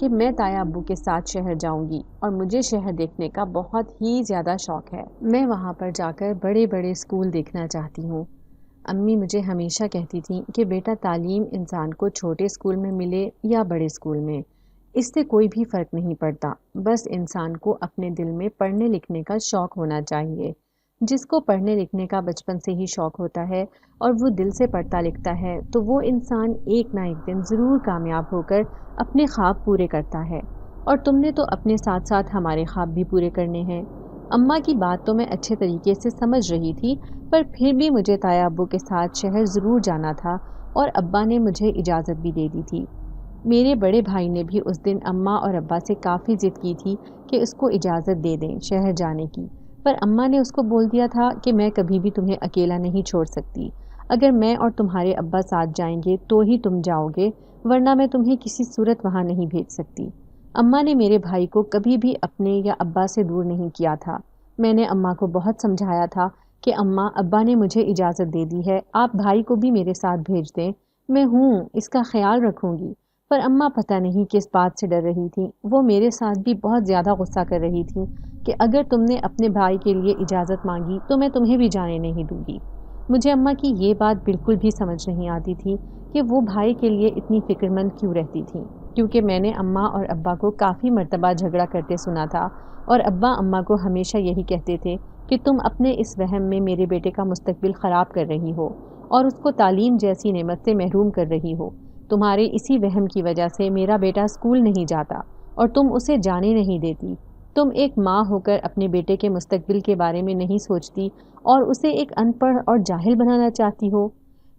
کہ میں تایا ابو کے ساتھ شہر جاؤں گی اور مجھے شہر دیکھنے کا بہت ہی زیادہ شوق ہے۔ میں وہاں پر جا کر بڑے بڑے اسکول دیکھنا چاہتی ہوں۔ امی مجھے ہمیشہ کہتی تھیں کہ بیٹا تعلیم انسان کو چھوٹے اسکول میں ملے یا بڑے اسکول میں، اس سے کوئی بھی فرق نہیں پڑتا، بس انسان کو اپنے دل میں پڑھنے لکھنے کا شوق ہونا چاہیے۔ جس کو پڑھنے لکھنے کا بچپن سے ہی شوق ہوتا ہے اور وہ دل سے پڑھتا لکھتا ہے تو وہ انسان ایک نہ ایک دن ضرور کامیاب ہو کر اپنے خواب پورے کرتا ہے، اور تم نے تو اپنے ساتھ ساتھ ہمارے خواب بھی پورے کرنے ہیں۔ اماں کی بات تو میں اچھے طریقے سے سمجھ رہی تھی، پر پھر بھی مجھے تایا ابو کے ساتھ شہر ضرور جانا تھا اور ابا نے مجھے اجازت بھی دے دی تھی۔ میرے بڑے بھائی نے بھی اس دن اماں اور ابا سے کافی ضد کی تھی کہ اس کو اجازت دے دیں شہر جانے کی، پر اماں نے اس کو بول دیا تھا کہ میں کبھی بھی تمہیں اکیلا نہیں چھوڑ سکتی، اگر میں اور تمہارے ابا ساتھ جائیں گے تو ہی تم جاؤ گے، ورنہ میں تمہیں کسی صورت وہاں نہیں بھیج سکتی۔ اماں نے میرے بھائی کو کبھی بھی اپنے یا ابا سے دور نہیں کیا تھا۔ میں نے اماں کو بہت سمجھایا تھا کہ اماں ابا نے مجھے اجازت دے دی ہے، آپ بھائی کو بھی میرے ساتھ بھیج دیں، میں ہوں اس کا خیال رکھوں گی، پر اماں پتہ نہیں کس بات سے ڈر رہی تھی، وہ میرے ساتھ بھی بہت زیادہ غصہ کر رہی تھی کہ اگر تم نے اپنے بھائی کے لیے اجازت مانگی تو میں تمہیں بھی جانے نہیں دوں گی۔ مجھے اماں کی یہ بات بالکل بھی سمجھ نہیں آتی تھی کہ وہ بھائی کے لیے اتنی فکر مند کیوں رہتی تھی، کیونکہ میں نے اماں اور ابا کو کافی مرتبہ جھگڑا کرتے سنا تھا، اور ابا اماں کو ہمیشہ یہی کہتے تھے کہ تم اپنے اس وہم میں میرے بیٹے کا مستقبل خراب کر رہی ہو اور اس کو تعلیم جیسی نعمت سے محروم کر رہی ہو، تمہارے اسی وہم کی وجہ سے میرا بیٹا اسکول نہیں جاتا اور تم اسے جانے نہیں دیتی، تم ایک ماں ہو کر اپنے بیٹے کے مستقبل کے بارے میں نہیں سوچتی اور اسے ایک ان پڑھ اور جاہل بنانا چاہتی ہو۔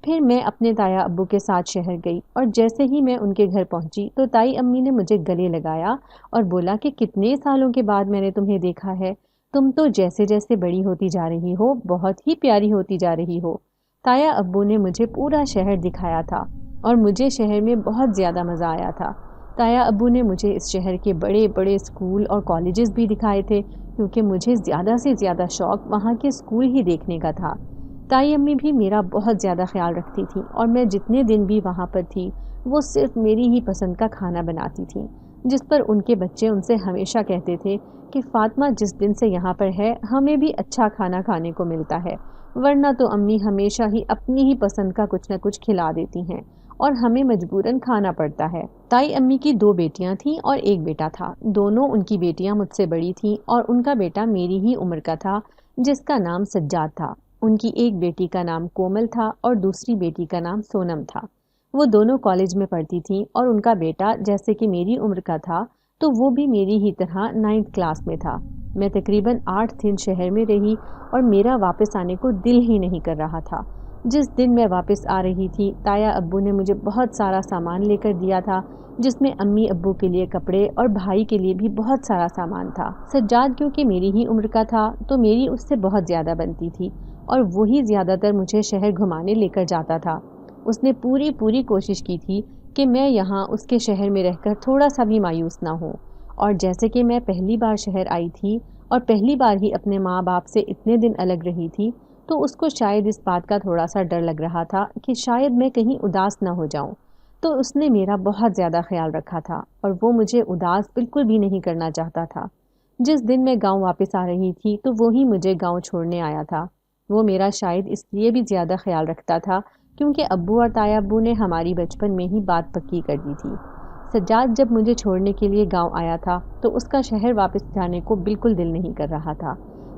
پھر میں اپنے تایا ابو کے ساتھ شہر گئی اور جیسے ہی میں ان کے گھر پہنچی تو تائی امی نے مجھے گلے لگایا اور بولا کہ کتنے سالوں کے بعد میں نے تمہیں دیکھا ہے، تم تو جیسے جیسے بڑی ہوتی جا رہی ہو بہت ہی پیاری ہوتی جا رہی ہو۔ تایا ابو نے مجھے پورا شہر دکھایا تھا اور مجھے شہر میں بہت زیادہ مزہ آیا تھا۔ تایا ابو نے مجھے اس شہر کے بڑے بڑے اسکول اور کالجز بھی دکھائے تھے، کیونکہ مجھے زیادہ سے زیادہ شوق وہاں کے اسکول ہی دیکھنے کا تھا۔ تائی امی بھی میرا بہت زیادہ خیال رکھتی تھی اور میں جتنے دن بھی وہاں پر تھی وہ صرف میری ہی پسند کا کھانا بناتی تھی، جس پر ان کے بچے ان سے ہمیشہ کہتے تھے کہ فاطمہ جس دن سے یہاں پر ہے ہمیں بھی اچھا کھانا کھانے کو ملتا ہے، ورنہ تو امی ہمیشہ ہی اپنی ہی پسند کا کچھ نہ کچھ کھلا دیتی ہیں اور ہمیں مجبوراً کھانا پڑتا ہے۔ تائی امی کی 2 بیٹیاں تھیں اور 1 بیٹا تھا، دونوں ان کی بیٹیاں مجھ سے بڑی تھیں اور ان کا بیٹا میری ہی عمر کا تھا جس کا نام سجاد تھا۔ ان کی ایک بیٹی کا نام کومل تھا اور دوسری بیٹی کا نام سونم تھا۔ وہ دونوں کالج میں پڑھتی تھیں اور ان کا بیٹا جیسے کہ میری عمر کا تھا تو وہ بھی میری ہی طرح 9th کلاس میں تھا۔ میں تقریباً 8 دن شہر میں رہی اور میرا واپس آنے کو دل ہی نہیں کر رہا تھا۔ جس دن میں واپس آ رہی تھی تایا ابو نے مجھے بہت سارا سامان لے کر دیا تھا، جس میں امی ابو کے لیے کپڑے اور بھائی کے لیے بھی بہت سارا سامان تھا۔ سجاد کیونکہ میری ہی عمر کا تھا تو میری اس سے بہت زیادہ بنتی تھی اور وہی زیادہ تر مجھے شہر گھمانے لے کر جاتا تھا۔ اس نے پوری کوشش کی تھی کہ میں یہاں اس کے شہر میں رہ کر تھوڑا سا بھی مایوس نہ ہوں، اور جیسے کہ میں پہلی بار شہر آئی تھی اور پہلی بار ہی اپنے ماں باپ سے اتنے دن الگ رہی تھی تو اس کو شاید اس بات کا تھوڑا سا ڈر لگ رہا تھا کہ شاید میں کہیں اداس نہ ہو جاؤں، تو اس نے میرا بہت زیادہ خیال رکھا تھا اور وہ مجھے اداس بالکل بھی نہیں کرنا چاہتا تھا۔ جس دن میں گاؤں واپس آ رہی تھی تو وہی مجھے گاؤں چھوڑنے آیا تھا۔ وہ میرا شاید اس لیے بھی زیادہ خیال رکھتا تھا کیونکہ ابو اور تایا ابو نے ہماری بچپن میں ہی بات پکی کر دی تھی۔ سجاد جب مجھے چھوڑنے کے لیے گاؤں آیا تھا تو اس کا شہر واپس جانے کو بالکل دل نہیں کر رہا تھا،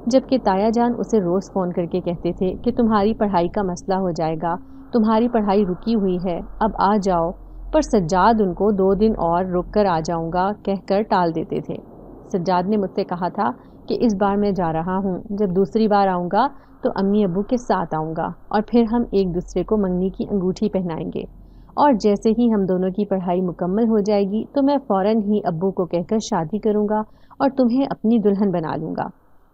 جبکہ تایا جان اسے روز فون کر کے کہتے تھے کہ تمہاری پڑھائی کا مسئلہ ہو جائے گا، تمہاری پڑھائی رکی ہوئی ہے، اب آ جاؤ، پر سجاد ان کو 2 دن اور رک کر آ جاؤں گا کہہ کر ٹال دیتے تھے۔ سجاد نے مجھ سے کہا تھا کہ اس بار میں جا رہا ہوں، جب دوسری بار آؤں گا تو امی ابو کے ساتھ آؤں گا اور پھر ہم ایک دوسرے کو منگنی کی انگوٹھی پہنائیں گے، اور جیسے ہی ہم دونوں کی پڑھائی مکمل ہو جائے گی تو میں فوراً ہی ابو کو کہہ کر شادی کروں گا اور تمہیں اپنی دلہن بنا لوں گا۔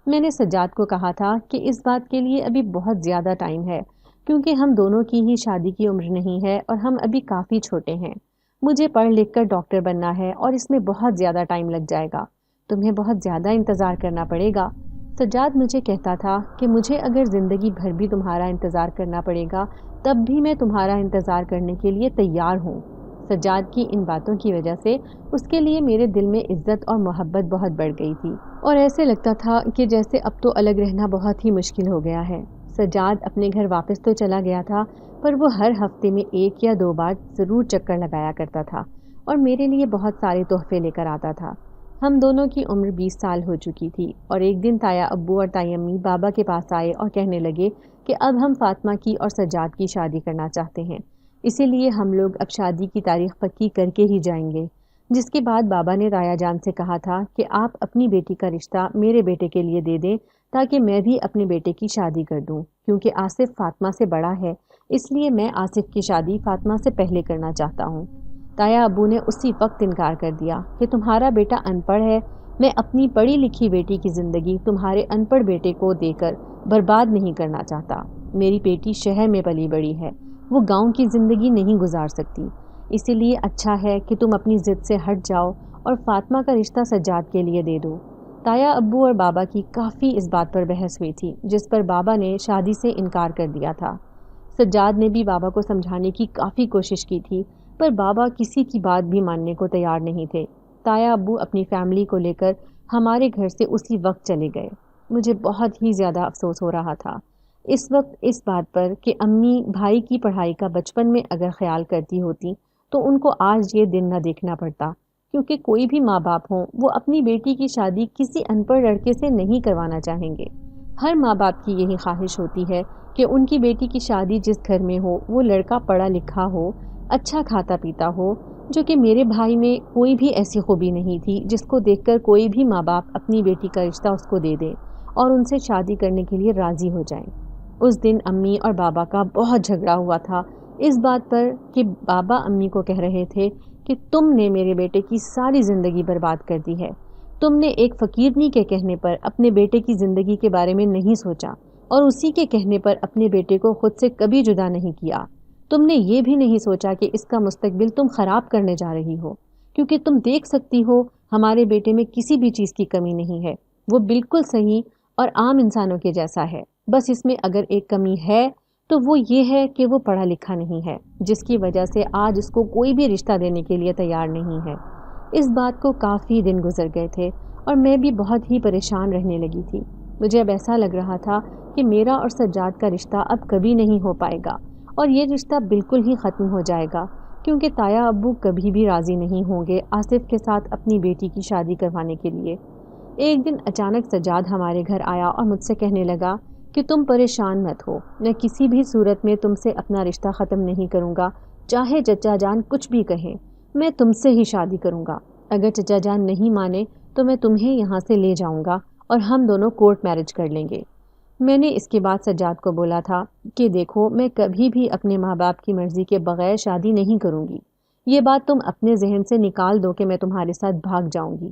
میں نے سجاد کو کہا تھا کہ اس بات کے لیے ابھی بہت زیادہ ٹائم ہے کیونکہ ہم دونوں کی ہی شادی کی عمر نہیں ہے اور ہم ابھی کافی چھوٹے ہیں، مجھے پڑھ لکھ کر ڈاکٹر بننا ہے اور اس میں بہت زیادہ ٹائم لگ جائے گا، تمہیں بہت زیادہ انتظار کرنا پڑے گا۔ سجاد مجھے کہتا تھا کہ مجھے اگر زندگی بھر بھی تمہارا انتظار کرنا پڑے گا تب بھی میں تمہارا انتظار کرنے کے لیے تیار ہوں۔ سجاد کی ان باتوں کی وجہ سے اس کے لیے میرے دل میں عزت اور محبت بہت بڑھ گئی تھی، اور ایسے لگتا تھا کہ جیسے اب تو الگ رہنا بہت ہی مشکل ہو گیا ہے۔ سجاد اپنے گھر واپس تو چلا گیا تھا، پر وہ ہر ہفتے میں 1 یا 2 بار ضرور چکر لگایا کرتا تھا اور میرے لیے بہت سارے تحفے لے کر آتا تھا۔ ہم دونوں کی عمر 20 سال ہو چکی تھی، اور ایک دن تایا ابو اور تائی امی بابا کے پاس آئے اور کہنے لگے کہ اب ہم فاطمہ کی اور سجاد کی شادی کرنا چاہتے ہیں، اسی لیے ہم لوگ اب شادی کی تاریخ پکی کر کے ہی جائیں گے۔ جس کے بعد بابا نے تایا جان سے کہا تھا کہ آپ اپنی بیٹی کا رشتہ میرے بیٹے کے لیے دے دیں تاکہ میں بھی اپنے بیٹے کی شادی کر دوں، کیونکہ آصف فاطمہ سے بڑا ہے، اس لیے میں آصف کی شادی فاطمہ سے پہلے کرنا چاہتا ہوں۔ تایا ابو نے اسی وقت انکار کر دیا کہ تمہارا بیٹا ان پڑھ ہے، میں اپنی پڑھی لکھی بیٹی کی زندگی تمہارے ان پڑھ بیٹے کو دے کر برباد نہیں کرنا چاہتا۔ میری بیٹی شہر میں پلی بڑی ہے، وہ گاؤں کی زندگی نہیں گزار سکتی، اسی لیے اچھا ہے کہ تم اپنی ضد سے ہٹ جاؤ اور فاطمہ کا رشتہ سجاد کے لیے دے دو۔ تایا ابو اور بابا کی کافی اس بات پر بحث ہوئی تھی، جس پر بابا نے شادی سے انکار کر دیا تھا۔ سجاد نے بھی بابا کو سمجھانے کی کافی کوشش کی تھی، پر بابا کسی کی بات بھی ماننے کو تیار نہیں تھے۔ تایا ابو اپنی فیملی کو لے کر ہمارے گھر سے اسی وقت چلے گئے۔ مجھے بہت ہی زیادہ افسوس ہو رہا تھا اس وقت اس بات پر کہ امی بھائی کی پڑھائی کا بچپن میں اگر خیال کرتی ہوتی تو ان کو آج یہ دن نہ دیکھنا پڑتا، کیونکہ کوئی بھی ماں باپ ہوں وہ اپنی بیٹی کی شادی کسی ان پڑھ لڑکے سے نہیں کروانا چاہیں گے۔ ہر ماں باپ کی یہی خواہش ہوتی ہے کہ ان کی بیٹی کی شادی جس گھر میں ہو وہ لڑکا پڑھا لکھا ہو، اچھا کھاتا پیتا ہو، جو کہ میرے بھائی میں کوئی بھی ایسی خوبی نہیں تھی جس کو دیکھ کر کوئی بھی ماں باپ اپنی بیٹی کا رشتہ اس کو دے دے اور ان سے شادی کرنے کے لیے راضی ہو جائیں۔ اس دن امی اور بابا کا بہت جھگڑا ہوا تھا اس بات پر کہ بابا امی کو کہہ رہے تھے کہ تم نے میرے بیٹے کی ساری زندگی برباد کر دی ہے، تم نے ایک فقیرنی کے کہنے پر اپنے بیٹے کی زندگی کے بارے میں نہیں سوچا اور اسی کے کہنے پر اپنے بیٹے کو خود سے کبھی جدا نہیں کیا، تم نے یہ بھی نہیں سوچا کہ اس کا مستقبل تم خراب کرنے جا رہی ہو، کیونکہ تم دیکھ سکتی ہو ہمارے بیٹے میں کسی بھی چیز کی کمی نہیں ہے، وہ بالکل صحیح اور عام انسانوں کے جیسا ہے، بس اس میں اگر ایک کمی ہے تو وہ یہ ہے کہ وہ پڑھا لکھا نہیں ہے، جس کی وجہ سے آج اس کو کوئی بھی رشتہ دینے کے لیے تیار نہیں ہے۔ اس بات کو کافی دن گزر گئے تھے اور میں بھی بہت ہی پریشان رہنے لگی تھی۔ مجھے اب ایسا لگ رہا تھا کہ میرا اور سجاد کا رشتہ اب کبھی نہیں ہو پائے گا اور یہ رشتہ بالکل ہی ختم ہو جائے گا، کیونکہ تایا ابو کبھی بھی راضی نہیں ہوں گے آصف کے ساتھ اپنی بیٹی کی شادی کروانے کے لیے۔ ایک دن اچانک سجاد ہمارے گھر آیا اور مجھ سے کہنے لگا کہ تم پریشان مت ہو، میں کسی بھی صورت میں تم سے اپنا رشتہ ختم نہیں کروں گا، چاہے چچا جان کچھ بھی کہیں، میں تم سے ہی شادی کروں گا۔ اگر چچا جان نہیں مانے تو میں تمہیں یہاں سے لے جاؤں گا اور ہم دونوں کورٹ میرج کر لیں گے۔ میں نے اس کے بعد سجاد کو بولا تھا کہ دیکھو میں کبھی بھی اپنے ماں باپ کی مرضی کے بغیر شادی نہیں کروں گی، یہ بات تم اپنے ذہن سے نکال دو کہ میں تمہارے ساتھ بھاگ جاؤں گی۔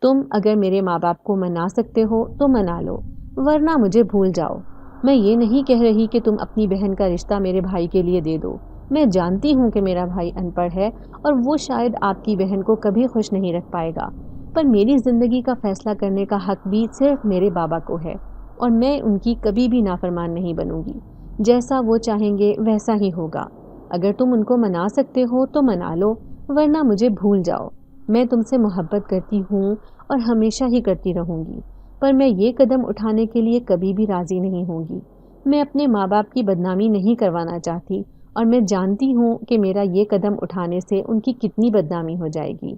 تم اگر میرے ماں باپ کو منا سکتے ہو تو منا لو، ورنہ مجھے بھول جاؤ۔ میں یہ نہیں کہہ رہی کہ تم اپنی بہن کا رشتہ میرے بھائی کے لیے دے دو، میں جانتی ہوں کہ میرا بھائی ان پڑھ ہے اور وہ شاید آپ کی بہن کو کبھی خوش نہیں رکھ پائے گا، پر میری زندگی کا فیصلہ کرنے کا حق بھی صرف میرے بابا کو ہے اور میں ان کی کبھی بھی نافرمان نہیں بنوں گی، جیسا وہ چاہیں گے ویسا ہی ہوگا۔ اگر تم ان کو منا سکتے ہو تو منا لو، ورنہ مجھے بھول جاؤ۔ میں تم سے محبت کرتی ہوں اور ہمیشہ ہی کرتی رہوں گی، پر میں یہ قدم اٹھانے کے لیے کبھی بھی راضی نہیں ہوں گی۔ میں اپنے ماں باپ کی بدنامی نہیں کروانا چاہتی اور میں جانتی ہوں کہ میرا یہ قدم اٹھانے سے ان کی کتنی بدنامی ہو جائے گی۔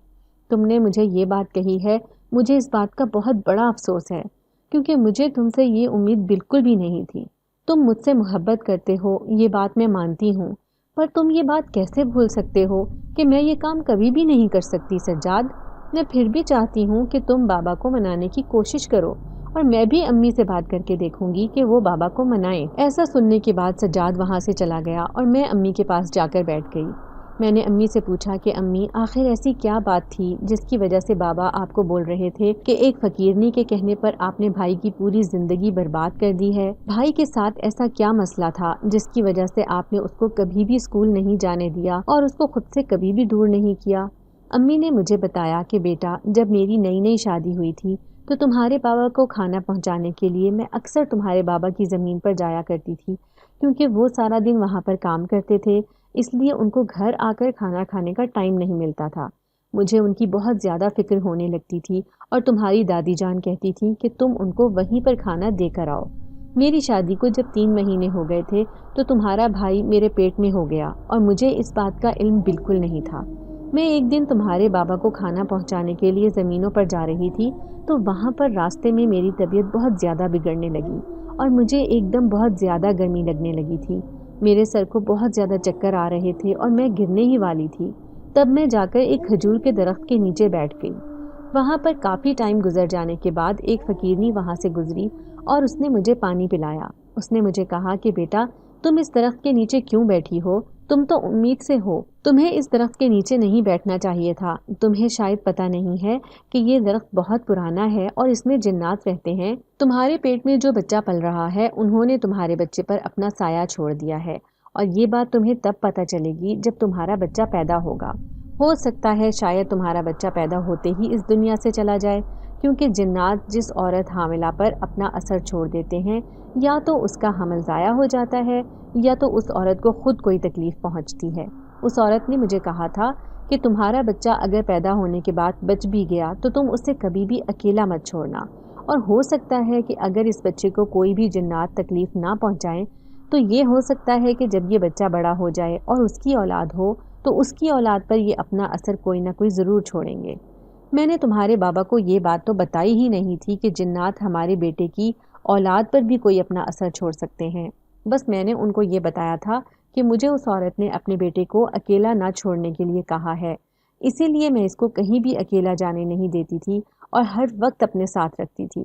تم نے مجھے یہ بات کہی ہے، مجھے اس بات کا بہت بڑا افسوس ہے، کیونکہ مجھے تم سے یہ امید بالکل بھی نہیں تھی۔ تم مجھ سے محبت کرتے ہو، یہ بات میں مانتی ہوں، پر تم یہ بات کیسے بھول سکتے ہو کہ میں یہ کام کبھی بھی نہیں کر سکتی سجاد؟ میں پھر بھی چاہتی ہوں کہ تم بابا کو منانے کی کوشش کرو اور میں بھی امی سے بات کر کے دیکھوں گی کہ وہ بابا کو منائیں۔ ایسا سننے کے بعد سجاد وہاں سے چلا گیا اور میں امی کے پاس جا کر بیٹھ گئی۔ میں نے امی سے پوچھا کہ امی آخر ایسی کیا بات تھی جس کی وجہ سے بابا آپ کو بول رہے تھے کہ ایک فقیرنی کے کہنے پر آپ نے بھائی کی پوری زندگی برباد کر دی ہے؟ بھائی کے ساتھ ایسا کیا مسئلہ تھا جس کی وجہ سے آپ نے اس کو کبھی بھی اسکول نہیں جانے دیا اور اس کو خود سے کبھی بھی دور نہیں کیا؟ امی نے مجھے بتایا کہ بیٹا جب میری نئی نئی شادی ہوئی تھی تو تمہارے بابا کو کھانا پہنچانے کے لیے میں اکثر تمہارے بابا کی زمین پر جایا کرتی تھی، کیونکہ وہ سارا دن وہاں پر کام کرتے تھے، اس لیے ان کو گھر آ کر کھانا کھانے کا ٹائم نہیں ملتا تھا۔ مجھے ان کی بہت زیادہ فکر ہونے لگتی تھی اور تمہاری دادی جان کہتی تھی کہ تم ان کو وہیں پر کھانا دے کر آؤ۔ میری شادی کو جب 3 مہینے ہو گئے تھے تو تمہارا بھائی میرے پیٹ میں ہو گیا اور مجھے اس بات کا علم بالکل نہیں تھا۔ میں ایک دن تمہارے بابا کو کھانا پہنچانے کے لیے زمینوں پر جا رہی تھی تو وہاں پر راستے میں میری طبیعت بہت زیادہ بگڑنے لگی اور مجھے ایک دم بہت زیادہ گرمی لگنے لگی تھی۔ میرے سر کو بہت زیادہ چکر آ رہے تھے اور میں گرنے ہی والی تھی۔ تب میں جا کر ایک کھجور کے درخت کے نیچے بیٹھ گئی۔ وہاں پر کافی ٹائم گزر جانے کے بعد ایک فقیرنی وہاں سے گزری اور اس نے مجھے پانی پلایا۔ اس نے مجھے کہا کہ بیٹا تم اس درخت کے نیچے کیوں بیٹھی ہو؟ تم تو امید سے ہو، تمہیں اس درخت کے نیچے نہیں بیٹھنا چاہیے تھا۔ تمہیں شاید پتہ نہیں ہے کہ یہ درخت بہت پرانا ہے اور اس میں جنات رہتے ہیں۔ تمہارے پیٹ میں جو بچہ پل رہا ہے انہوں نے تمہارے بچے پر اپنا سایہ چھوڑ دیا ہے اور یہ بات تمہیں تب پتہ چلے گی جب تمہارا بچہ پیدا ہوگا۔ ہو سکتا ہے شاید تمہارا بچہ پیدا ہوتے ہی اس دنیا سے چلا جائے، کیونکہ جنات جس عورت حاملہ پر اپنا اثر چھوڑ دیتے ہیں یا تو اس کا حمل ضائع ہو جاتا ہے یا تو اس عورت کو خود کوئی تکلیف پہنچتی ہے۔ اس عورت نے مجھے کہا تھا کہ تمہارا بچہ اگر پیدا ہونے کے بعد بچ بھی گیا تو تم اسے کبھی بھی اکیلا مت چھوڑنا، اور ہو سکتا ہے کہ اگر اس بچے کو کوئی بھی جنات تکلیف نہ پہنچائیں تو یہ ہو سکتا ہے کہ جب یہ بچہ بڑا ہو جائے اور اس کی اولاد ہو تو اس کی اولاد پر یہ اپنا اثر کوئی نہ کوئی ضرور چھوڑیں گے۔ میں نے تمہارے بابا کو یہ بات تو بتائی ہی نہیں تھی کہ جنات ہمارے بیٹے کی اولاد پر بھی کوئی اپنا اثر چھوڑ سکتے ہیں۔ بس میں نے ان کو یہ بتایا تھا کہ مجھے اس عورت نے اپنے بیٹے کو اکیلا نہ چھوڑنے کے لیے کہا ہے، اسی لیے میں اس کو کہیں بھی اکیلا جانے نہیں دیتی تھی اور ہر وقت اپنے ساتھ رکھتی تھی۔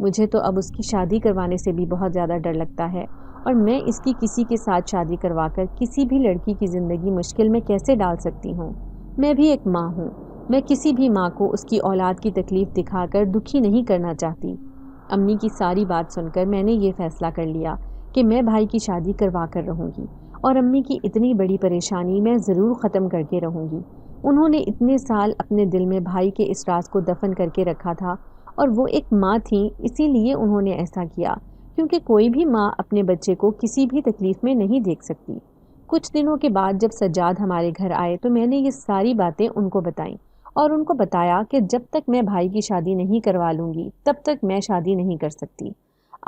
مجھے تو اب اس کی شادی کروانے سے بھی بہت زیادہ ڈر لگتا ہے، اور میں اس کی کسی کے ساتھ شادی کروا کر کسی بھی لڑکی کی زندگی مشکل میں کیسے ڈال سکتی ہوں؟ میں بھی ایک ماں ہوں، میں کسی بھی ماں کو اس کی اولاد کی تکلیف دکھا کر دکھی نہیں کرنا چاہتی۔ امی کی ساری بات سن کر میں نے یہ فیصلہ کر لیا کہ میں بھائی کی شادی کروا کر رہوں گی، اور امی کی اتنی بڑی پریشانی میں ضرور ختم کر کے رہوں گی۔ انہوں نے اتنے سال اپنے دل میں بھائی کے اس راز کو دفن کر کے رکھا تھا، اور وہ ایک ماں تھیں اسی لیے انہوں نے ایسا کیا، کیونکہ کوئی بھی ماں اپنے بچے کو کسی بھی تکلیف میں نہیں دیکھ سکتی۔ کچھ دنوں کے بعد جب سجاد ہمارے گھر آئے تو میں نے یہ ساری باتیں ان کو بتائیں اور ان کو بتایا کہ جب تک میں بھائی کی شادی نہیں کروا لوں گی تب تک میں شادی نہیں کر سکتی۔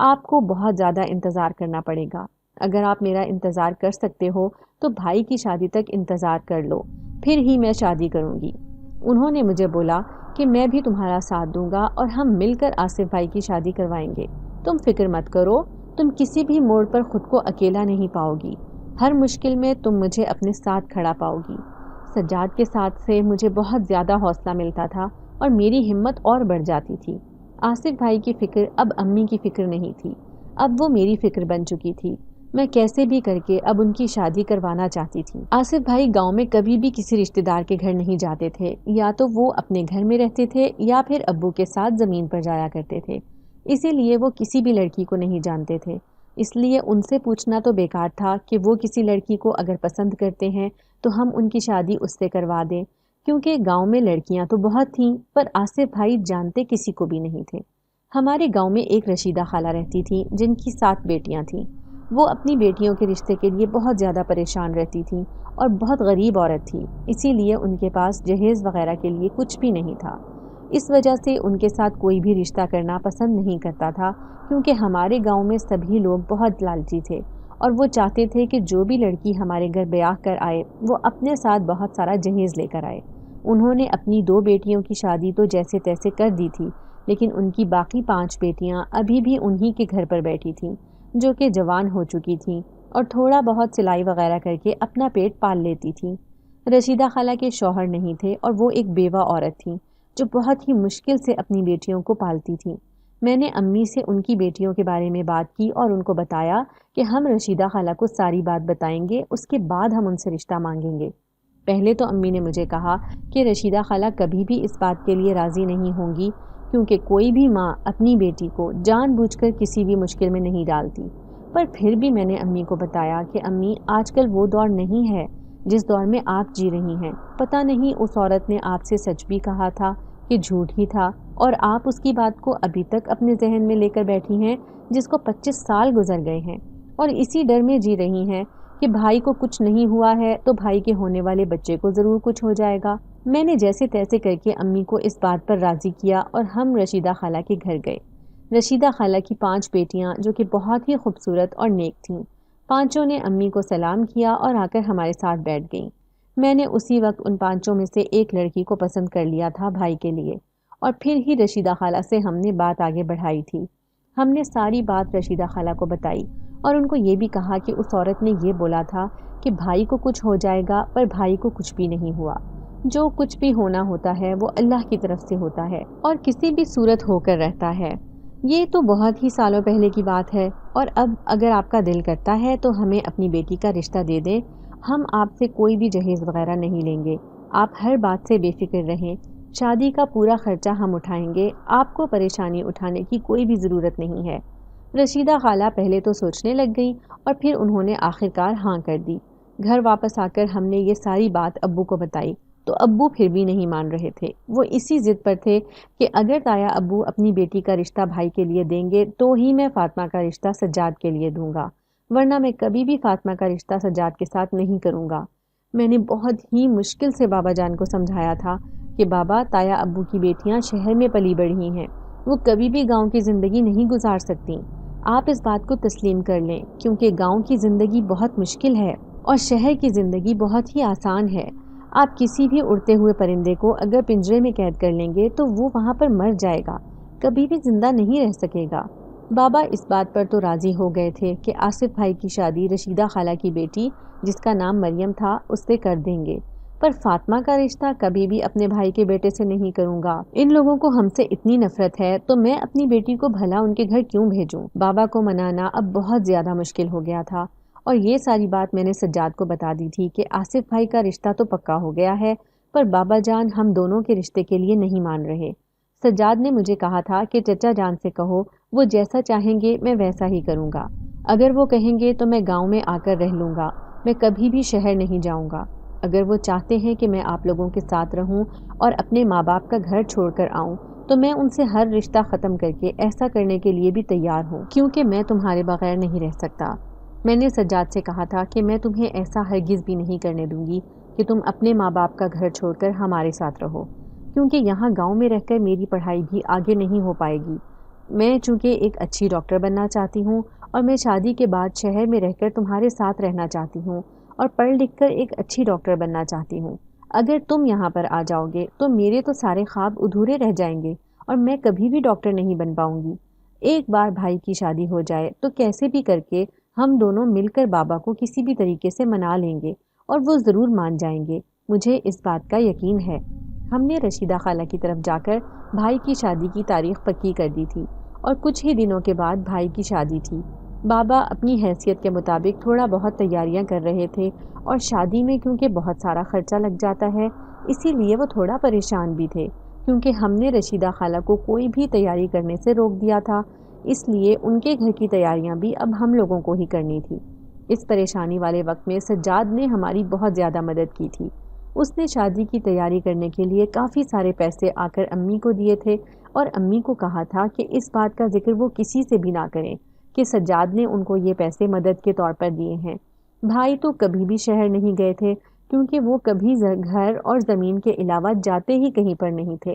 آپ کو بہت زیادہ انتظار کرنا پڑے گا۔ اگر آپ میرا انتظار کر سکتے ہو تو بھائی کی شادی تک انتظار کر لو، پھر ہی میں شادی کروں گی۔ انہوں نے مجھے بولا کہ میں بھی تمہارا ساتھ دوں گا اور ہم مل کر آصف بھائی کی شادی کروائیں گے۔ تم فکر مت کرو، تم کسی بھی موڑ پر خود کو اکیلا نہیں پاؤ گی، ہر مشکل میں تم مجھے اپنے ساتھ کھڑا پاؤ گی۔ سجاد کے ساتھ سے مجھے بہت زیادہ حوصلہ ملتا تھا اور میری ہمت اور بڑھ جاتی تھی۔ آصف بھائی کی فکر اب امی کی فکر نہیں تھی، اب وہ میری فکر بن چکی تھی۔ میں کیسے بھی کر کے اب ان کی شادی کروانا چاہتی تھی۔ آصف بھائی گاؤں میں کبھی بھی کسی رشتہ دار کے گھر نہیں جاتے تھے، یا تو وہ اپنے گھر میں رہتے تھے یا پھر ابو کے ساتھ زمین پر جایا کرتے تھے، اسی لیے وہ کسی بھی لڑکی کو نہیں جانتے تھے۔ اس لیے ان سے پوچھنا تو بیکار تھا کہ وہ کسی لڑکی کو اگر پسند کرتے ہیں تو ہم ان کی شادی اس سے کروا دیں، کیونکہ گاؤں میں لڑکیاں تو بہت تھیں پر آصف بھائی جانتے کسی کو بھی نہیں تھے۔ ہمارے گاؤں میں ایک رشیدہ خالہ رہتی تھی جن کی 7 بیٹیاں تھیں۔ وہ اپنی بیٹیوں کے رشتے کے لیے بہت زیادہ پریشان رہتی تھیں اور بہت غریب عورت تھی، اسی لیے ان کے پاس جہیز وغیرہ کے لیے کچھ بھی نہیں تھا۔ اس وجہ سے ان کے ساتھ کوئی بھی رشتہ کرنا پسند نہیں کرتا تھا، کیونکہ ہمارے گاؤں میں سبھی لوگ بہت لالچی تھے اور وہ چاہتے تھے کہ جو بھی لڑکی ہمارے گھر بیاہ کر آئے وہ اپنے ساتھ بہت سارا جہیز لے کر آئے۔ انہوں نے اپنی 2 بیٹیوں کی شادی تو جیسے تیسے کر دی تھی، لیکن ان کی باقی 5 بیٹیاں ابھی بھی انہی کے گھر پر بیٹھی تھیں، جو کہ جوان ہو چکی تھیں اور تھوڑا بہت سلائی وغیرہ کر کے اپنا پیٹ پال لیتی تھیں۔ رشیدہ خالہ کے شوہر نہیں تھے اور وہ ایک بیوہ عورت تھیں جو بہت ہی مشکل سے اپنی بیٹیوں کو پالتی تھیں۔ میں نے امی سے ان کی بیٹیوں کے بارے میں بات کی اور ان کو بتایا کہ ہم رشیدہ خالہ کو ساری بات بتائیں گے، اس کے بعد ہم ان سے رشتہ مانگیں گے۔ پہلے تو امی نے مجھے کہا کہ رشیدہ خالہ کبھی بھی اس بات کے لیے راضی نہیں ہوں گی، کیونکہ کوئی بھی ماں اپنی بیٹی کو جان بوجھ کر کسی بھی مشکل میں نہیں ڈالتی۔ پر پھر بھی میں نے امی کو بتایا کہ امی آج کل وہ دور نہیں ہے جس دور میں آپ جی رہی ہیں۔ پتہ نہیں اس عورت نے آپ سے سچ بھی کہا تھا کہ جھوٹ ہی تھا، اور آپ اس کی بات کو ابھی تک اپنے ذہن میں لے کر بیٹھی ہیں، جس کو 25 سال گزر گئے ہیں، اور اسی ڈر میں جی رہی ہیں کہ بھائی کو کچھ نہیں ہوا ہے تو بھائی کے ہونے والے بچے کو ضرور کچھ ہو جائے گا۔ میں نے جیسے تیسے کر کے امی کو اس بات پر راضی کیا اور ہم رشیدہ خالہ کے گھر گئے۔ رشیدہ خالہ کی 5 بیٹیاں جو کہ بہت ہی خوبصورت اور نیک تھیں، پانچوں نے امی کو سلام کیا اور آ کر ہمارے ساتھ بیٹھ گئیں۔ میں نے اسی وقت ان 5 میں سے ایک لڑکی کو پسند کر لیا تھا بھائی کے لیے، اور پھر ہی رشیدہ خالہ سے ہم نے بات آگے بڑھائی تھی۔ ہم نے ساری بات رشیدہ خالہ کو بتائی اور ان کو یہ بھی کہا کہ اس عورت نے یہ بولا تھا کہ بھائی کو کچھ ہو جائے گا، پر بھائی کو کچھ بھی نہیں ہوا۔ جو کچھ بھی ہونا ہوتا ہے وہ اللہ کی طرف سے ہوتا ہے اور کسی بھی صورت ہو کر رہتا ہے۔ یہ تو بہت ہی سالوں پہلے کی بات ہے، اور اب اگر آپ کا دل کرتا ہے تو ہمیں اپنی بیٹی کا رشتہ دے دیں، ہم آپ سے کوئی بھی جہیز وغیرہ نہیں لیں گے۔ آپ ہر بات سے بے فکر رہیں، شادی کا پورا خرچہ ہم اٹھائیں گے، آپ کو پریشانی اٹھانے کی کوئی بھی ضرورت نہیں ہے۔ رشیدہ خالہ پہلے تو سوچنے لگ گئیں اور پھر انہوں نے آخرکار ہاں کر دی۔ گھر واپس آ کر ہم نے یہ ساری بات ابو کو بتائی تو ابو پھر بھی نہیں مان رہے تھے۔ وہ اسی ضد پر تھے کہ اگر تایا ابو اپنی بیٹی کا رشتہ بھائی کے لیے دیں گے تو ہی میں فاطمہ کا رشتہ سجاد کے لیے دوں گا، ورنہ میں کبھی بھی فاطمہ کا رشتہ سجاد کے ساتھ نہیں کروں گا۔ میں نے بہت ہی مشکل سے بابا جان کو سمجھایا تھا کہ بابا، تایا ابو کی بیٹیاں شہر میں پلی بڑھی ہیں، وہ کبھی بھی گاؤں کی زندگی نہیں گزار سکتی۔ آپ اس بات کو تسلیم کر لیں، کیونکہ گاؤں کی زندگی بہت مشکل ہے اور شہر کی زندگی بہت ہی آسان ہے۔ آپ کسی بھی اڑتے ہوئے پرندے کو اگر پنجرے میں قید کر لیں گے تو وہ وہاں پر مر جائے گا، کبھی بھی زندہ نہیں رہ سکے گا۔ بابا اس بات پر تو راضی ہو گئے تھے کہ آصف بھائی کی شادی رشیدہ خالہ کی بیٹی، جس کا نام مریم تھا، اس سے کر دیں گے، پر فاطمہ کا رشتہ کبھی بھی اپنے بھائی کے بیٹے سے نہیں کروں گا۔ ان لوگوں کو ہم سے اتنی نفرت ہے تو میں اپنی بیٹی کو بھلا ان کے گھر کیوں بھیجوں؟ بابا کو منانا اب بہت زیادہ مشکل ہو گیا تھا، اور یہ ساری بات میں نے سجاد کو بتا دی تھی کہ آصف بھائی کا رشتہ تو پکا ہو گیا ہے، پر بابا جان ہم دونوں کے رشتے کے لیے نہیں مان رہے۔ سجاد نے مجھے کہا تھا کہ چچا جان سے کہو، وہ جیسا چاہیں گے میں ویسا ہی کروں گا، اگر وہ کہیں گے تو میں گاؤں میں آ کر رہ لوں گا، میں کبھی بھی شہر نہیں جاؤں گا۔ اگر وہ چاہتے ہیں کہ میں آپ لوگوں کے ساتھ رہوں اور اپنے ماں باپ کا گھر چھوڑ کر آؤں تو میں ان سے ہر رشتہ ختم کر کے ایسا کرنے کے لیے بھی تیار ہوں، کیونکہ میں تمہارے بغیر نہیں رہ سکتا۔ میں نے سجاد سے کہا تھا کہ میں تمہیں ایسا ہرگز بھی نہیں کرنے دوں گی کہ تم اپنے ماں باپ کا گھر چھوڑ کر ہمارے ساتھ رہو، کیونکہ یہاں گاؤں میں رہ کر میری پڑھائی بھی آگے نہیں ہو پائے گی۔ میں چونکہ ایک اچھی ڈاکٹر بننا چاہتی ہوں اور میں شادی کے بعد شہر میں رہ کر تمہارے ساتھ رہنا چاہتی ہوں اور پڑھ لکھ کر ایک اچھی ڈاکٹر بننا چاہتی ہوں۔ اگر تم یہاں پر آ جاؤ گے تو میرے تو سارے خواب ادھورے رہ جائیں گے اور میں کبھی بھی ڈاکٹر نہیں بن پاؤں گی۔ ایک بار بھائی کی شادی ہو جائے تو کیسے بھی کر کے ہم دونوں مل کر بابا کو کسی بھی طریقے سے منا لیں گے اور وہ ضرور مان جائیں گے، مجھے اس بات کا یقین ہے۔ ہم نے رشیدہ خالہ کی طرف جا کر بھائی کی شادی کی تاریخ پکی کر دی تھی اور کچھ ہی دنوں کے بعد بھائی کی شادی تھی۔ بابا اپنی حیثیت کے مطابق تھوڑا بہت تیاریاں کر رہے تھے، اور شادی میں کیونکہ بہت سارا خرچہ لگ جاتا ہے اسی لیے وہ تھوڑا پریشان بھی تھے، کیونکہ ہم نے رشیدہ خالہ کو کوئی بھی تیاری کرنے سے روک دیا تھا، اس لیے ان کے گھر کی تیاریاں بھی اب ہم لوگوں کو ہی کرنی تھی۔ اس پریشانی والے وقت میں سجاد نے ہماری بہت زیادہ مدد کی تھی۔ اس نے شادی کی تیاری کرنے کے لیے کافی سارے پیسے آ کر امی کو دیے تھے اور امی کو کہا تھا کہ اس بات کا ذکر وہ کسی سے بھی نہ کریں کہ سجاد نے ان کو یہ پیسے مدد کے طور پر دیے ہیں۔ بھائی تو کبھی بھی شہر نہیں گئے تھے، کیونکہ وہ کبھی گھر اور زمین کے علاوہ جاتے ہی کہیں پر نہیں تھے،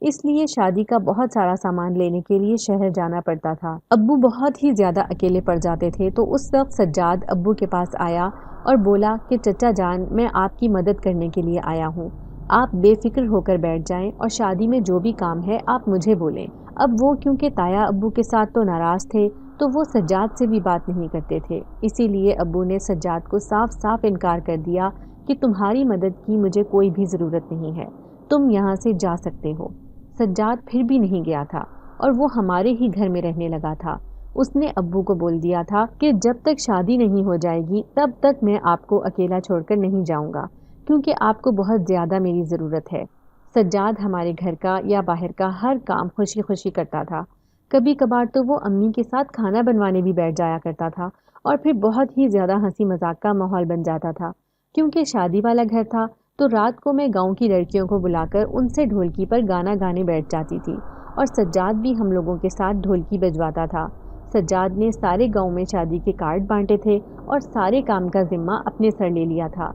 اس لیے شادی کا بہت سارا سامان لینے کے لیے شہر جانا پڑتا تھا۔ ابو بہت ہی زیادہ اکیلے پڑ جاتے تھے، تو اس وقت سجاد ابو کے پاس آیا اور بولا کہ چچا جان، میں آپ کی مدد کرنے کے لیے آیا ہوں، آپ بے فکر ہو کر بیٹھ جائیں اور شادی میں جو بھی کام ہے آپ مجھے بولیں۔ اب وہ کیونکہ تایا ابو کے ساتھ تو ناراض تھے تو وہ سجاد سے بھی بات نہیں کرتے تھے، اسی لیے ابو نے سجاد کو صاف صاف انکار کر دیا کہ تمہاری مدد کی مجھے کوئی بھی ضرورت نہیں ہے، تم یہاں سے جا سکتے ہو۔ سجاد پھر بھی نہیں گیا تھا اور وہ ہمارے ہی گھر میں رہنے لگا تھا۔ اس نے ابو کو بول دیا تھا کہ جب تک شادی نہیں ہو جائے گی تب تک میں آپ کو اکیلا چھوڑ کر نہیں جاؤں گا، کیونکہ آپ کو بہت زیادہ میری ضرورت ہے۔ سجاد ہمارے گھر کا یا باہر کا ہر کام خوشی خوشی کرتا تھا، کبھی کبھار تو وہ امی کے ساتھ کھانا بنوانے بھی بیٹھ جایا کرتا تھا، اور پھر بہت ہی زیادہ ہنسی مذاق کا ماحول بن جاتا تھا۔ کیونکہ شادی والا گھر تھا تو رات کو میں گاؤں کی لڑکیوں کو بلا کر ان سے ڈھولکی پر گانا گانے بیٹھ جاتی تھی، اور سجاد بھی ہم لوگوں کے ساتھ ڈھولکی بجواتا تھا۔ سجاد نے سارے گاؤں میں شادی کے کارڈ بانٹے تھے اور سارے کام کا ذمہ اپنے سر لے لیا تھا۔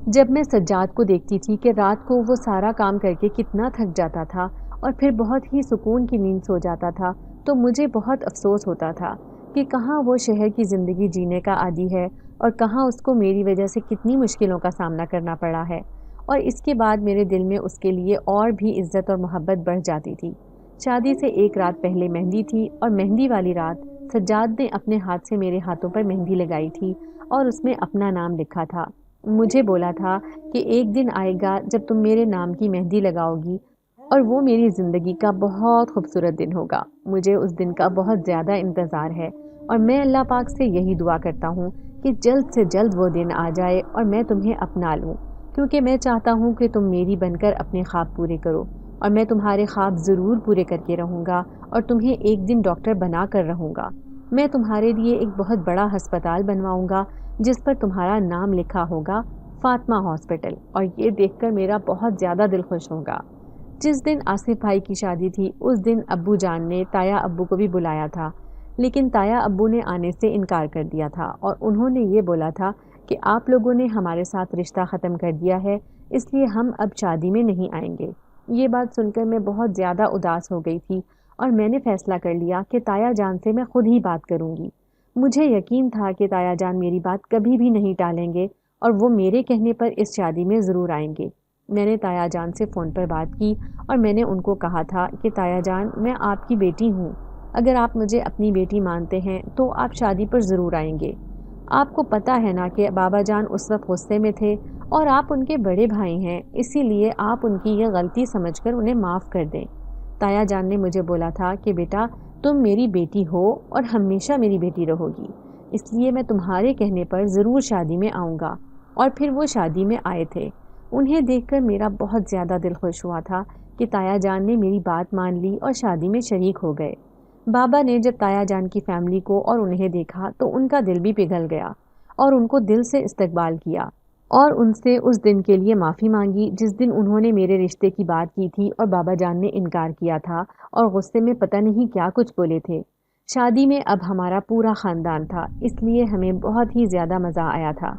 جب میں سجاد کو دیکھتی تھی کہ رات کو وہ سارا کام کر کے کتنا تھک جاتا تھا اور پھر بہت ہی سکون کی نیند سو جاتا تھا، تو مجھے بہت افسوس ہوتا تھا کہ کہاں وہ شہر کی زندگی جینے کا عادی ہے اور کہاں اس کو میری وجہ سے کتنی مشکلوں کا سامنا کرنا پڑا ہے۔ اور اس کے بعد میرے دل میں اس کے لیے اور بھی عزت اور محبت بڑھ جاتی تھی۔ شادی سے ایک رات پہلے مہندی تھی اور مہندی والی رات سجاد نے اپنے ہاتھ سے میرے ہاتھوں پر مہندی لگائی تھی اور اس میں اپنا نام لکھا تھا۔ مجھے بولا تھا کہ ایک دن آئے گا جب تم میرے نام کی مہندی لگاؤ گی اور وہ میری زندگی کا بہت خوبصورت دن ہوگا۔ مجھے اس دن کا بہت زیادہ انتظار ہے اور میں اللہ پاک سے یہی دعا کرتا ہوں کہ جلد سے جلد وہ دن آ جائے اور میں تمہیں اپنا لوں، کیونکہ میں چاہتا ہوں کہ تم میری بن کر اپنے خواب پورے کرو اور میں تمہارے خواب ضرور پورے کر کے رہوں گا اور تمہیں ایک دن ڈاکٹر بنا کر رہوں گا۔ میں تمہارے لیے ایک بہت بڑا ہسپتال بنواؤں گا جس پر تمہارا نام لکھا ہوگا فاطمہ ہاسپٹل، اور یہ دیکھ کر میرا بہت زیادہ دل خوش ہوگا۔ جس دن آصف بھائی کی شادی تھی اس دن ابو جان نے تایا ابو کو بھی بلایا تھا، لیکن تایا ابو نے آنے سے انکار کر دیا تھا اور انہوں نے یہ بولا تھا کہ آپ لوگوں نے ہمارے ساتھ رشتہ ختم کر دیا ہے، اس لیے ہم اب شادی میں نہیں آئیں گے۔ یہ بات سن کر میں بہت زیادہ اداس ہو گئی تھی اور میں نے فیصلہ کر لیا کہ تایا جان سے میں خود ہی بات کروں گی۔ مجھے یقین تھا کہ تایا جان میری بات کبھی بھی نہیں ٹالیں گے اور وہ میرے کہنے پر اس شادی میں ضرور آئیں گے۔ میں نے تایا جان سے فون پر بات کی اور میں نے ان کو کہا تھا کہ تایا جان، میں آپ کی بیٹی ہوں، اگر آپ مجھے اپنی بیٹی مانتے ہیں تو آپ شادی پر ضرور آئیں گے۔ آپ کو پتہ ہے نا کہ بابا جان اس وقت غصے میں تھے اور آپ ان کے بڑے بھائی ہیں، اسی لیے آپ ان کی یہ غلطی سمجھ کر انہیں معاف کر دیں۔ تایا جان نے مجھے بولا تھا کہ بیٹا تم میری بیٹی ہو اور ہمیشہ میری بیٹی رہو گی، اس لیے میں تمہارے کہنے پر ضرور شادی میں آؤں گا۔ اور پھر وہ شادی میں آئے تھے۔ انہیں دیکھ کر میرا بہت زیادہ دل خوش ہوا تھا کہ تایا جان نے میری بات مان لی اور شادی میں شریک ہو گئے۔ بابا نے جب تایا جان کی فیملی کو اور انہیں دیکھا تو ان کا دل بھی پگھل گیا اور ان کو دل سے استقبال کیا اور ان سے اس دن کے لیے معافی مانگی جس دن انہوں نے میرے رشتے کی بات کی تھی اور بابا جان نے انکار کیا تھا اور غصے میں پتہ نہیں کیا کچھ بولے تھے۔ شادی میں اب ہمارا پورا خاندان تھا، اس لیے ہمیں بہت ہی زیادہ مزہ آیا تھا۔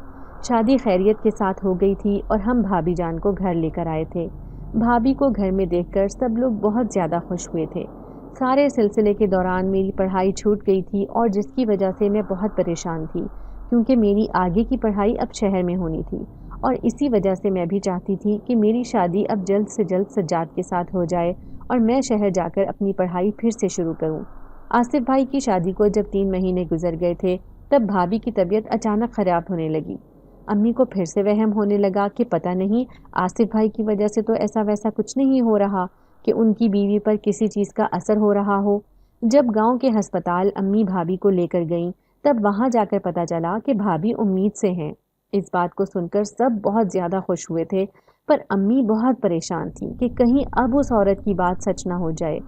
شادی خیریت کے ساتھ ہو گئی تھی اور ہم بھابھی جان کو گھر لے کر آئے تھے۔ بھابھی کو گھر میں دیکھ کر سب لوگ بہت زیادہ خوش ہوئے تھے۔ سارے سلسلے کے دوران میری پڑھائی چھوٹ گئی تھی اور جس کی وجہ سے میں بہت پریشان تھی، کیونکہ میری آگے کی پڑھائی اب شہر میں ہونی تھی اور اسی وجہ سے میں بھی چاہتی تھی کہ میری شادی اب جلد سے جلد سجاد کے ساتھ ہو جائے اور میں شہر جا کر اپنی پڑھائی پھر سے شروع کروں۔ آصف بھائی کی شادی کو جب 3 مہینے گزر گئے تھے تب بھابھی کی طبیعت اچانک خراب ہونے لگی۔ امی کو پھر سے وہم ہونے لگا کہ پتہ نہیں آصف بھائی کی وجہ سے تو ایسا ویسا کچھ نہیں ہو رہا کہ ان کی بیوی پر کسی چیز کا اثر ہو رہا ہو۔ جب گاؤں کے ہسپتال امی بھابھی کو لے کر گئیں تب وہاں جا کر پتہ چلا کہ بھابھی امید سے ہیں۔ اس بات کو سن کر سب بہت زیادہ خوش ہوئے تھے، پر امی بہت پریشان تھی کہ کہیں اب اس عورت کی بات سچ نہ ہو جائے۔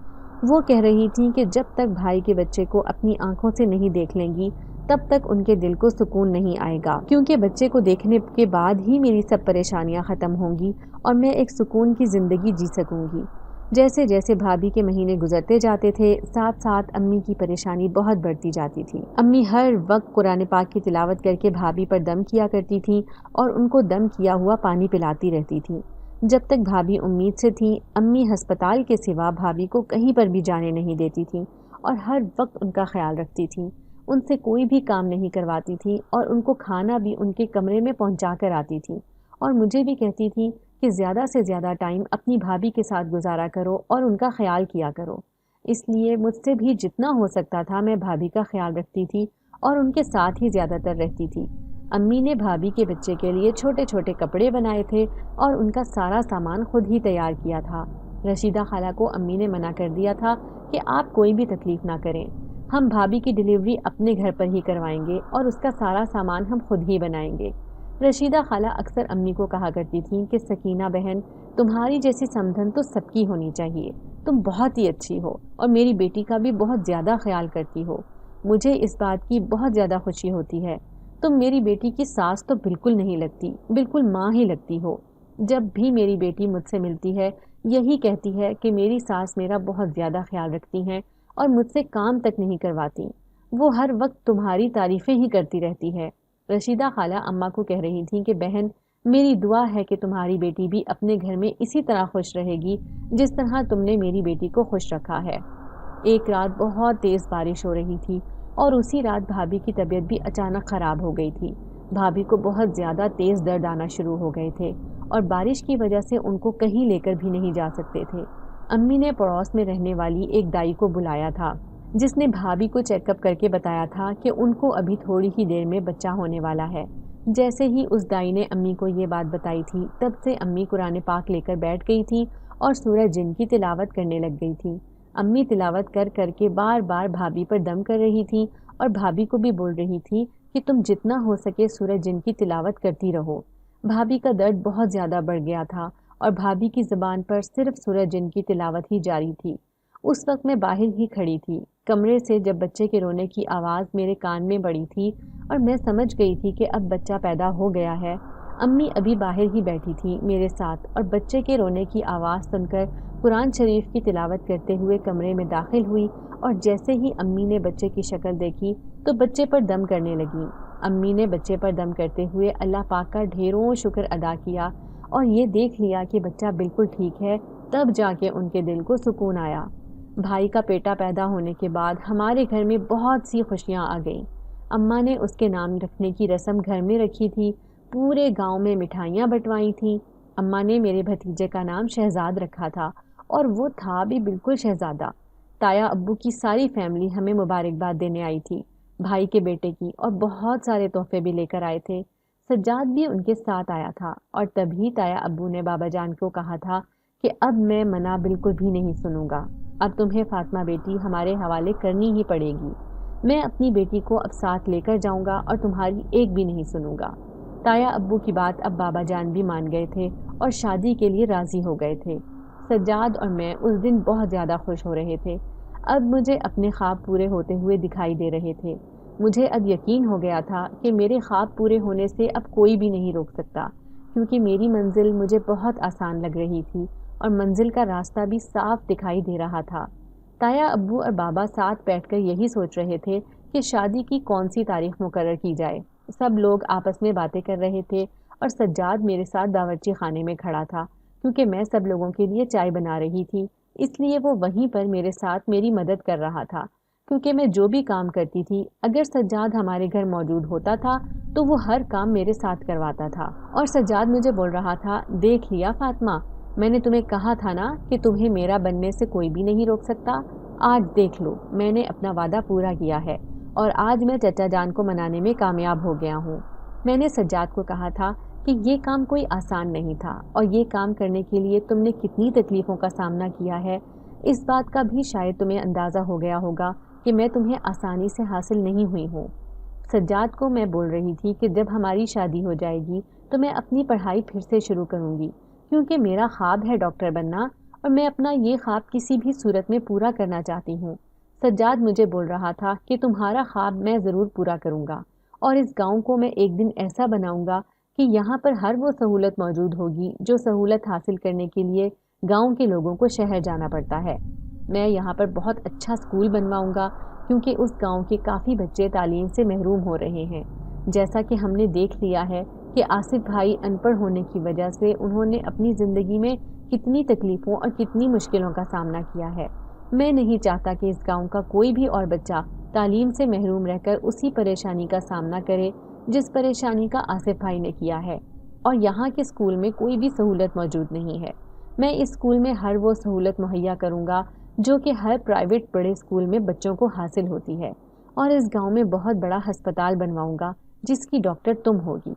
وہ کہہ رہی تھی کہ جب تک بھائی کے بچے کو اپنی آنکھوں سے نہیں دیکھ لیں گی تب تک ان کے دل کو سکون نہیں آئے گا، کیونکہ بچے کو دیکھنے کے بعد ہی میری سب پریشانیاں ختم ہوں گی اور میں ایک سکون کی زندگی جی سکوں گی۔ جیسے جیسے بھابھی کے مہینے گزرتے جاتے تھے ساتھ ساتھ امی کی پریشانی بہت بڑھتی جاتی تھی۔ امی ہر وقت قرآن پاک کی تلاوت کر کے بھابھی پر دم کیا کرتی تھیں اور ان کو دم کیا ہوا پانی پلاتی رہتی تھیں۔ جب تک بھابھی امید سے تھی امی ہسپتال کے سوا بھابھی کو کہیں پر بھی جانے نہیں دیتی تھیں اور ہر وقت ان کا خیال رکھتی تھیں، ان سے کوئی بھی کام نہیں کرواتی تھی اور ان کو کھانا بھی ان کے کمرے میں پہنچا کر آتی تھی اور مجھے بھی کہتی تھی کہ زیادہ سے زیادہ ٹائم اپنی بھابھی کے ساتھ گزارا کرو اور ان کا خیال کیا کرو۔ اس لیے مجھ سے بھی جتنا ہو سکتا تھا میں بھابھی کا خیال رکھتی تھی اور ان کے ساتھ ہی زیادہ تر رہتی تھی۔ امی نے بھابھی کے بچے کے لیے چھوٹے چھوٹے کپڑے بنائے تھے اور ان کا سارا سامان خود ہی تیار کیا تھا۔ رشیدہ خالہ کو امی نے منع کر دیا تھا کہ آپ کوئی بھی تکلیف نہ کریں، ہم بھابھی کی ڈیلیوری اپنے گھر پر ہی کروائیں گے اور اس کا سارا سامان ہم خود ہی بنائیں گے۔ رشیدہ خالہ اکثر امی کو کہا کرتی تھیں کہ سکینہ بہن، تمہاری جیسی سمدھن تو سب کی ہونی چاہیے، تم بہت ہی اچھی ہو اور میری بیٹی کا بھی بہت زیادہ خیال کرتی ہو، مجھے اس بات کی بہت زیادہ خوشی ہوتی ہے۔ تم میری بیٹی کی ساس تو بالکل نہیں لگتی، بالکل ماں ہی لگتی ہو۔ جب بھی میری بیٹی مجھ سے ملتی ہے یہی کہتی ہے کہ میری ساس میرا بہت زیادہ خیال رکھتی ہیں اور مجھ سے کام تک نہیں کرواتی۔ وہ ہر وقت تمہاری تعریفیں ہی کرتی رہتی ہے۔ رشیدہ خالہ اماں کو کہہ رہی تھیں کہ بہن، میری دعا ہے کہ تمہاری بیٹی بھی اپنے گھر میں اسی طرح خوش رہے گی جس طرح تم نے میری بیٹی کو خوش رکھا ہے۔ ایک رات بہت تیز بارش ہو رہی تھی اور اسی رات بھابھی کی طبیعت بھی اچانک خراب ہو گئی تھی۔ بھابھی کو بہت زیادہ تیز درد آنا شروع ہو گئے تھے اور بارش کی وجہ سے ان کو کہیں لے کر بھی نہیں جا سکتے تھے۔ امی نے پڑوس میں رہنے والی ایک دائی کو بلایا تھا جس نے بھابھی کو چیک اپ کر کے بتایا تھا کہ ان کو ابھی تھوڑی ہی دیر میں بچہ ہونے والا ہے۔ جیسے ہی اس دائی نے امی کو یہ بات بتائی تھی، تب سے امی قرآن پاک لے کر بیٹھ گئی تھی اور سورہ جن کی تلاوت کرنے لگ گئی تھی۔ امی تلاوت کر کر کے بار بار بھابھی پر دم کر رہی تھی اور بھابھی کو بھی بول رہی تھی کہ تم جتنا ہو سکے سورہ جن کی تلاوت کرتی رہو۔ بھابھی کا درد بہت زیادہ بڑھ گیا تھا اور بھابھی کی زبان پر صرف سورہ جن کی تلاوت ہی جاری تھی۔ اس وقت میں باہر ہی کھڑی تھی۔ کمرے سے جب بچے کے رونے کی آواز میرے کان میں پڑی تھی اور میں سمجھ گئی تھی کہ اب بچہ پیدا ہو گیا ہے، امی ابھی باہر ہی بیٹھی تھی میرے ساتھ اور بچے کے رونے کی آواز سن کر قرآن شریف کی تلاوت کرتے ہوئے کمرے میں داخل ہوئی اور جیسے ہی امی نے بچے کی شکل دیکھی تو بچے پر دم کرنے لگی۔ امی نے بچے پر دم کرتے ہوئے اللہ پاک کا ڈھیروں شکر ادا کیا اور یہ دیکھ لیا کہ بچہ بالکل ٹھیک ہے، تب جا کے ان کے دل کو سکون آیا۔ بھائی کا بیٹا پیدا ہونے کے بعد ہمارے گھر میں بہت سی خوشیاں آ گئیں۔ اماں نے اس کے نام رکھنے کی رسم گھر میں رکھی تھی، پورے گاؤں میں مٹھائیاں بٹوائی تھیں۔ اماں نے میرے بھتیجے کا نام شہزاد رکھا تھا اور وہ تھا بھی بالکل شہزادہ۔ تایا ابو کی ساری فیملی ہمیں مبارکباد دینے آئی تھی، بھائی کے بیٹے کی، اور بہت سارے تحفے بھی لے کر آئے تھے۔ سجاد بھی ان کے ساتھ آیا تھا اور تبھی تایا ابو نے بابا جان کو کہا تھا کہ اب میں منع بالکل بھی نہیں سنوں گا، اب تمہیں فاطمہ بیٹی ہمارے حوالے کرنی ہی پڑے گی۔ میں اپنی بیٹی کو اب ساتھ لے کر جاؤں گا اور تمہاری ایک بھی نہیں سنوں گا۔ تایا ابو کی بات اب بابا جان بھی مان گئے تھے اور شادی کے لیے راضی ہو گئے تھے۔ سجاد اور میں اس دن بہت زیادہ خوش ہو رہے تھے۔ اب مجھے اپنے خواب پورے ہوتے ہوئے دکھائی دے رہے تھے۔ مجھے اب یقین ہو گیا تھا کہ میرے خواب پورے ہونے سے اب کوئی بھی نہیں روک سکتا، کیونکہ میری منزل مجھے بہت آسان لگ رہی تھی اور منزل کا راستہ بھی صاف دکھائی دے رہا تھا۔ تایا ابو اور بابا ساتھ بیٹھ کر یہی سوچ رہے تھے کہ شادی کی کون سی تاریخ مقرر کی جائے۔ سب لوگ آپس میں باتیں کر رہے تھے اور سجاد میرے ساتھ باورچی خانے میں کھڑا تھا، کیونکہ میں سب لوگوں کے لیے چائے بنا رہی تھی، اس لیے وہ وہیں پر میرے ساتھ میری مدد کر رہا تھا۔ کیونکہ میں جو بھی کام کرتی تھی، اگر سجاد ہمارے گھر موجود ہوتا تھا تو وہ ہر کام میرے ساتھ کرواتا تھا۔ اور سجاد مجھے بول رہا تھا، دیکھ لیا فاطمہ، میں نے تمہیں کہا تھا نا کہ تمہیں میرا بننے سے کوئی بھی نہیں روک سکتا۔ آج دیکھ لو، میں نے اپنا وعدہ پورا کیا ہے اور آج میں چچا جان کو منانے میں کامیاب ہو گیا ہوں۔ میں نے سجاد کو کہا تھا کہ یہ کام کوئی آسان نہیں تھا اور یہ کام کرنے کے لیے تم نے کتنی تکلیفوں کا سامنا کیا ہے، اس بات کا بھی شاید تمہیں اندازہ ہو گیا ہوگا کہ میں تمہیں آسانی سے حاصل نہیں ہوئی ہوں۔ سجاد کو میں بول رہی تھی کہ جب ہماری شادی ہو جائے گی تو میں اپنی پڑھائی پھر سے شروع کروں گی، کیونکہ میرا خواب ہے ڈاکٹر بننا اور میں اپنا یہ خواب کسی بھی صورت میں پورا کرنا چاہتی ہوں۔ سجاد مجھے بول رہا تھا کہ تمہارا خواب میں ضرور پورا کروں گا اور اس گاؤں کو میں ایک دن ایسا بناؤں گا کہ یہاں پر ہر وہ سہولت موجود ہوگی جو سہولت حاصل کرنے کے لیے گاؤں کے لوگوں کو شہر جانا پڑتا ہے۔ میں یہاں پر بہت اچھا اسکول بنواؤں گا، کیونکہ اس گاؤں کے کافی بچے تعلیم سے محروم ہو رہے ہیں۔ جیسا کہ ہم نے دیکھ لیا ہے کہ آصف بھائی ان پڑھ ہونے کی وجہ سے انہوں نے اپنی زندگی میں کتنی تکلیفوں اور کتنی مشکلوں کا سامنا کیا ہے۔ میں نہیں چاہتا کہ اس گاؤں کا کوئی بھی اور بچہ تعلیم سے محروم رہ کر اسی پریشانی کا سامنا کرے جس پریشانی کا آصف بھائی نے کیا ہے۔ اور یہاں کے اسکول میں کوئی بھی سہولت موجود نہیں ہے۔ میں اس اسکول میں ہر وہ سہولت مہیا کروں گا جو کہ ہر پرائیویٹ بڑے اسکول میں بچوں کو حاصل ہوتی ہے، اور اس گاؤں میں بہت بڑا ہسپتال بنواؤں گا جس کی ڈاکٹر تم ہوگی۔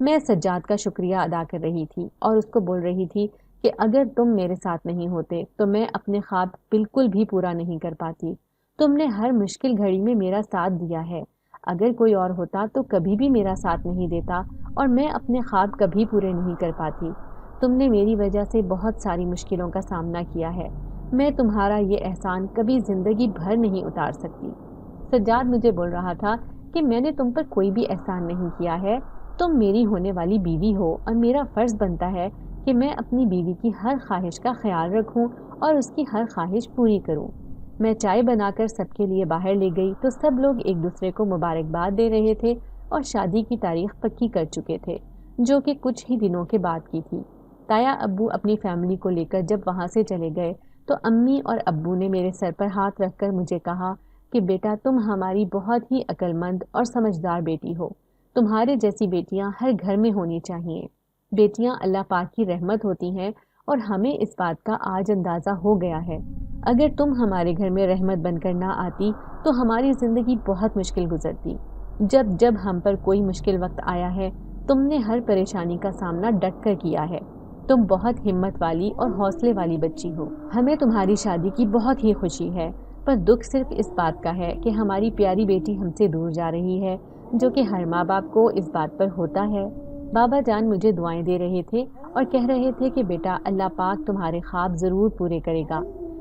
میں سجاد کا شکریہ ادا کر رہی تھی اور اس کو بول رہی تھی کہ اگر تم میرے ساتھ نہیں ہوتے تو میں اپنے خواب بالکل بھی پورا نہیں کر پاتی۔ تم نے ہر مشکل گھڑی میں میرا ساتھ دیا ہے، اگر کوئی اور ہوتا تو کبھی بھی میرا ساتھ نہیں دیتا اور میں اپنے خواب کبھی پورے نہیں کر پاتی۔ تم نے میری وجہ سے بہت ساری مشکلوں کا سامنا کیا ہے، میں تمہارا یہ احسان کبھی زندگی بھر نہیں اتار سکتی۔ سجاد مجھے بول رہا تھا کہ میں نے تم پر کوئی بھی احسان نہیں کیا ہے، تم میری ہونے والی بیوی ہو اور میرا فرض بنتا ہے کہ میں اپنی بیوی کی ہر خواہش کا خیال رکھوں اور اس کی ہر خواہش پوری کروں۔ میں چائے بنا کر سب کے لیے باہر لے گئی تو سب لوگ ایک دوسرے کو مبارکباد دے رہے تھے اور شادی کی تاریخ پکی کر چکے تھے، جو کہ کچھ ہی دنوں کے بعد کی تھی۔ تایا ابو اپنی فیملی کو لے کر جب وہاں سے چلے گئے تو امی اور ابو نے میرے سر پر ہاتھ رکھ کر مجھے کہا کہ بیٹا تم ہماری بہت ہی عقل مند اور سمجھدار بیٹی ہو، تمہارے جیسی بیٹیاں ہر گھر میں ہونی چاہیے۔ بیٹیاں اللہ پاک کی رحمت ہوتی ہیں اور ہمیں اس بات کا آج اندازہ ہو گیا ہے۔ اگر تم ہمارے گھر میں رحمت بن کر نہ آتی تو ہماری زندگی بہت مشکل گزرتی۔ جب جب ہم پر کوئی مشکل وقت آیا ہے تم نے ہر پریشانی کا سامنا ڈٹ کر کیا ہے۔ تم بہت ہمت والی اور حوصلے والی بچی ہو۔ ہمیں تمہاری شادی کی بہت ہی خوشی ہے، پر دکھ صرف اس بات کا ہے کہ ہماری پیاری بیٹی ہم سے دور جا رہی ہے، جو کہ ہر ماں باپ کو اس بات پر ہوتا ہے۔ بابا جان مجھے دعائیں دے رہے تھے اور کہہ رہے تھے کہ بیٹا اللہ پاک تمہارے خواب ضرور پورے کرے گا۔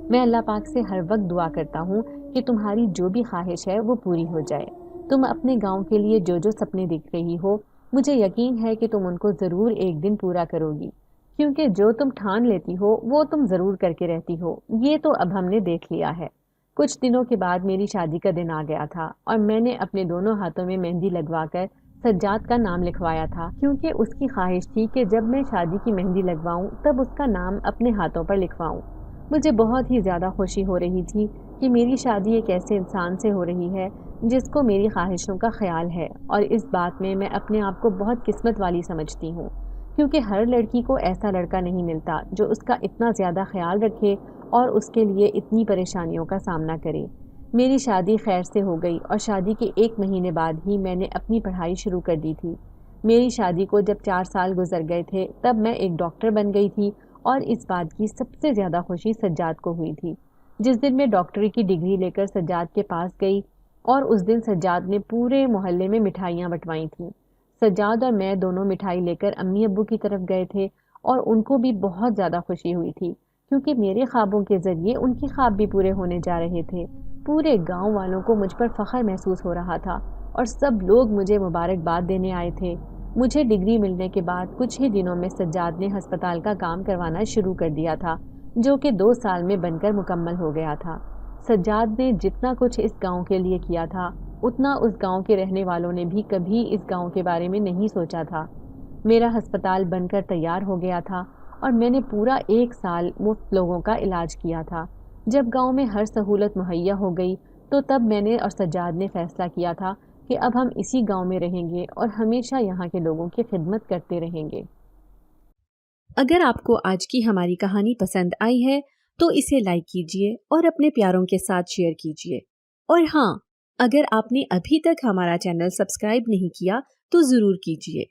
میں اللہ پاک سے ہر وقت دعا کرتا ہوں کہ تمہاری جو بھی خواہش ہے وہ پوری ہو جائے۔ تم اپنے گاؤں کے لیے جو جو سپنے دیکھ رہی ہو مجھے یقین ہے کہ تم ان کو ضرور ایک دن پورا کرو گی، کیونکہ جو تم ٹھان لیتی ہو وہ تم ضرور کر کے رہتی ہو، یہ تو اب ہم نے دیکھ لیا ہے۔ کچھ دنوں کے بعد میری شادی کا دن آ گیا تھا اور میں نے اپنے دونوں ہاتھوں میں مہندی لگوا کر سجاد کا نام لکھوایا تھا، کیونکہ اس کی خواہش تھی کہ جب میں شادی کی مہندی لگواؤں تب اس کا نام اپنے ہاتھوں پر لکھواؤں۔ مجھے بہت ہی زیادہ خوشی ہو رہی تھی کہ میری شادی ایک ایسے انسان سے ہو رہی ہے جس کو میری خواہشوں کا خیال ہے، اور اس بات میں اپنے آپ کو بہت قسمت والی سمجھتی ہوں، کیونکہ ہر لڑکی کو ایسا لڑکا نہیں ملتا جو اس کا اتنا زیادہ خیال رکھے اور اس کے لیے اتنی پریشانیوں کا سامنا کرے۔ میری شادی خیر سے ہو گئی اور شادی کے 1 مہینے بعد ہی میں نے اپنی پڑھائی شروع کر دی تھی۔ میری شادی کو جب 4 سال گزر گئے تھے تب میں ایک ڈاکٹر بن گئی تھی، اور اس بات کی سب سے زیادہ خوشی سجاد کو ہوئی تھی۔ جس دن میں ڈاکٹری کی ڈگری لے کر سجاد کے پاس گئی اور اس دن سجاد نے پورے محلے میں مٹھائیاں بٹوائی تھیں۔ سجاد اور میں دونوں مٹھائی لے کر امی ابو کی طرف گئے تھے اور ان کو بھی بہت زیادہ خوشی ہوئی تھی، کیونکہ میرے خوابوں کے ذریعے ان کے خواب بھی پورے ہونے جا رہے تھے۔ پورے گاؤں والوں کو مجھ پر فخر محسوس ہو رہا تھا اور سب لوگ مجھے مبارکباد دینے آئے تھے۔ مجھے ڈگری ملنے کے بعد کچھ ہی دنوں میں سجاد نے ہسپتال کا کام کروانا شروع کر دیا تھا، جو کہ 2 سال میں بن کر مکمل ہو گیا تھا۔ سجاد نے جتنا کچھ اس گاؤں کے لیے کیا تھا اتنا اس گاؤں کے رہنے والوں نے بھی کبھی اس گاؤں کے بارے میں نہیں سوچا تھا۔ میرا ہسپتال بن کر تیار ہو گیا تھا اور میں نے پورا 1 سال مفت لوگوں کا علاج کیا تھا۔ جب گاؤں میں ہر سہولت مہیا ہو گئی تو تب میں نے اور سجاد نے فیصلہ کیا تھا کہ اب ہم اسی گاؤں میں رہیں گے اور ہمیشہ یہاں کے لوگوں کی خدمت کرتے رہیں گے۔ اگر آپ کو آج کی ہماری کہانی پسند آئی ہے تو اسے لائک کیجیے اور اپنے پیاروں کے ساتھ شیئر کیجیے، اور ہاں، اگر آپ نے ابھی تک ہمارا چینل سبسکرائب نہیں کیا تو ضرور کیجیے۔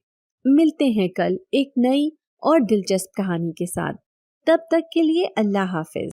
ملتے ہیں کل ایک نئی اور دلچسپ کہانی کے ساتھ، تب تک کے لیے اللہ حافظ۔